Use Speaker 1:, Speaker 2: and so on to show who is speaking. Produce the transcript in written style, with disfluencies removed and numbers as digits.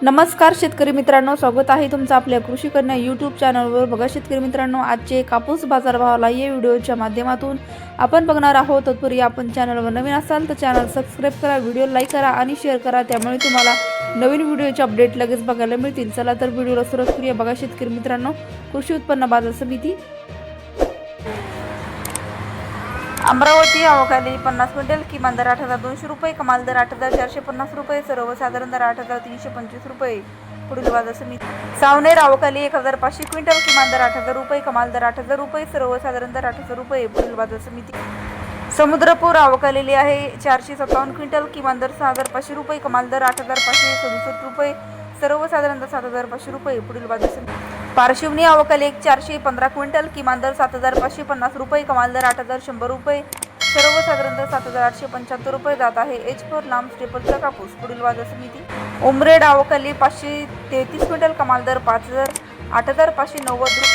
Speaker 1: नमस्कार शेतकरी मित्रांनो, स्वागत आहे तुमचं आपल्या कृषी कन्या यूट्यूब चॅनलवर। बघा शेतकरी मित्रांनो, आजचे कापूस बाजारभावाला या व्हिडिओच्या माध्यमातून आपण बघणार आहोत। तत्पूर्वी आपण चॅनलवर नवीन असाल तर चॅनल सबस्क्राइब करा, व्हिडिओ लाईक करा आणि शेअर करा, त्यामुळे तुम्हाला नवीन व्हिडिओचे अपडेट लगेच बघायला मिळतील। चला तर व्हिडिओला सुरुवात करूया। बघा शेतकरी मित्रांनो, कृषी उत्पन्न बाजार समिती अमरावती अवकाली 50 क्विंटल, किमान दर 8,200 रुपये, कमाल दर 8,450 रुपये, सर्वसाधारण दर 8,325 रुपये। पुढील बाजार समिती सावनेर अवकाली 1,500 क्विंटल, किमान दर 8,000 रुपये, कमाल दर 8,000 रुपये, सर्वसाधारण दर 8,000 रुपये। पुढील बाजार समिती समुद्रपूर अवकालेली आहे 457 क्विंटल, किमान दर 6,500 रुपये, कमाल दर 8,567 रुपये, सर्वसाधारण दर 7,500 रुपये। पुढील बाजार समिती पारशिवनी अवकाली 415 क्विंटल, किमान दर 7,550 रुपये, कमाल दर 8,100 रुपये, सर्वसाधारण दर 7,875 रुपये जात आहे। एच4 लांब स्टेपलचा कापूस। पुढील बाजार समिती उमरेड अवकाली 533 क्विंटल, कमाल दर 5,000 8,590 रुपये,